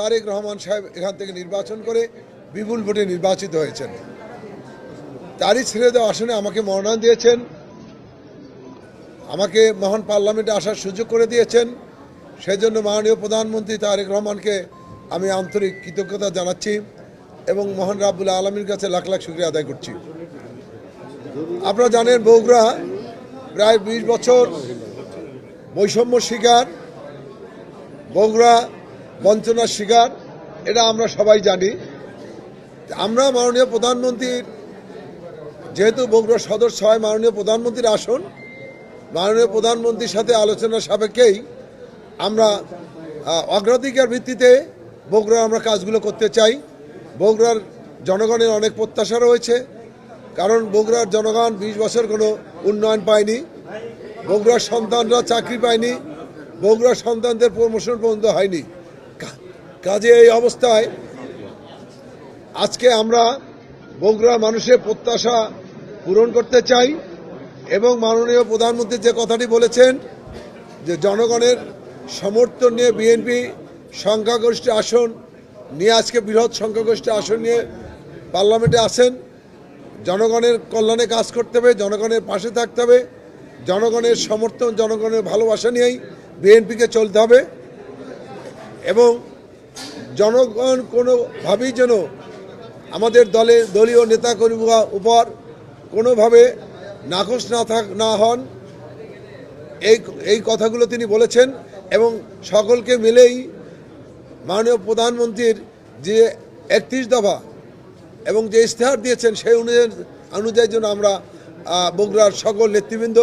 তারেক রহমান সাহেব এখান থেকে নির্বাচন করে বিপুল ভোটে নির্বাচিত হয়েছেন। তারই ছেড়ে দেওয়া আসনে আমাকে মনোনয়ন দিয়েছেন, আমাকে মহান পার্লামেন্টে আসার সুযোগ করে দিয়েছেন। সেজন্য মাননীয় প্রধানমন্ত্রী তারেক রহমানকে আমি আন্তরিক কৃতজ্ঞতা জানাচ্ছি এবং মহান রাব্বুল আলামিনের কাছে লাখ লাখ শুকরিয়া আদায় করছি। আপনারা জানেন বগুড়া প্রায় 20 বছর বৈষম্য শিকার, বগুড়া বঞ্চনার শিকার, এটা আমরা সবাই জানি। আমরা মাননীয় প্রধানমন্ত্রীর, যেহেতু বগুড়া সদর 6 মাননীয় প্রধানমন্ত্রীর আসন, মাননীয় প্রধানমন্ত্রীর সাথে আলোচনার সাপেক্ষেই আমরা অগ্রাধিকার ভিত্তিতে বগুড়ার আমরা কাজগুলো করতে চাই। বগুড়ার জনগণের অনেক প্রত্যাশা রয়েছে, কারণ বগুড়ার জনগণ 20 বছর কোনো উন্নয়ন পায়নি, বগুড়ার সন্তানরা চাকরি পায়নি, বগুড়ার সন্তানদের প্রমোশন পর্যন্ত হয়নি। কাজে এই অবস্থায় আজকে আমরা বগুড়ার মানুষের প্রত্যাশা পূরণ করতে চাই এবং মাননীয় প্রধানমন্ত্রী যে কথাটি বলেছেন যে জনগণের সমর্থন নিয়ে বিএনপি সংখ্যাগরিষ্ঠ আসন নিয়ে, আজকে বৃহৎ সংখ্যাগরিষ্ঠ আসন নিয়ে পার্লামেন্টে আসেন। জনগণের কল্যাণে কাজ করতে হবে, জনগণের পাশে থাকতে হবে, জনগণের সমর্থন, জনগণের ভালোবাসা নিয়েই বিএনপিকে চলতে হবে এবং জনগণ কোনোভাবেই যেন আমাদের দলীয় নেতাকর্মীরা উপর কোনোভাবে নাখোশ না হন, এই কথাগুলো তিনি বলেছেন এবং সকলকে মিলেই মাননীয় প্রধানমন্ত্রীর যে 31 দফা এবং যে ইশতেহার দিয়েছেন সেই অনুযায়ী যেন আমরা বগুড়ার সকল নেতৃবৃন্দ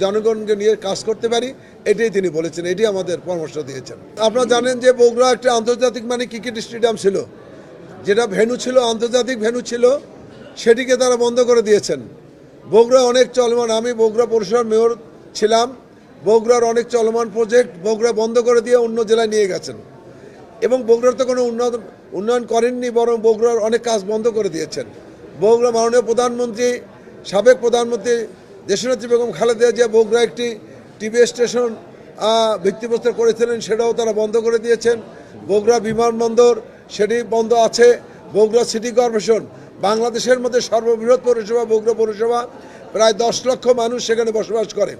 জনগণকে নিয়ে কাজ করতে পারি, এটাই তিনি বলেছেন, এটি আমাদের পরামর্শ দিয়েছেন। আপনারা জানেন যে বগুড়া একটা আন্তর্জাতিক ক্রিকেট স্টেডিয়াম ছিল, যেটা ভেন্যু ছিল, আন্তর্জাতিক ভেন্যু ছিল, সেটিকে তারা বন্ধ করে দিয়েছেন। বগুড়া অনেক চলমান, আমি বগুড়া পৌরসভার মেয়র ছিলাম, বগুড়ার অনেক চলমান প্রজেক্ট বগুড়া বন্ধ করে দিয়ে অন্য জেলায় নিয়ে গেছেন এবং বগুড়ার তো কোনো উন্নয়ন করেননি, বরং বগুড়ার অনেক কাজ বন্ধ করে দিয়েছেন। বগুড়া মাননীয় প্রধানমন্ত্রী, সাবেক প্রধানমন্ত্রী দেশনেত্রী বেগম খালেদা জিয়া বগুড়া একটি টিভি স্টেশন ভিত্তিপ্রস্তর করেছিলেন, সেটাও তারা বন্ধ করে দিয়েছেন। বগুড়া বিমানবন্দর সেটি বন্ধ আছে। বগুড়া সিটি কর্পোরেশন, বাংলাদেশের মধ্যে সর্ববৃহৎ পৌরসভা বগুড়া পৌরসভা, প্রায় 10 লক্ষ মানুষ সেখানে বসবাস করে।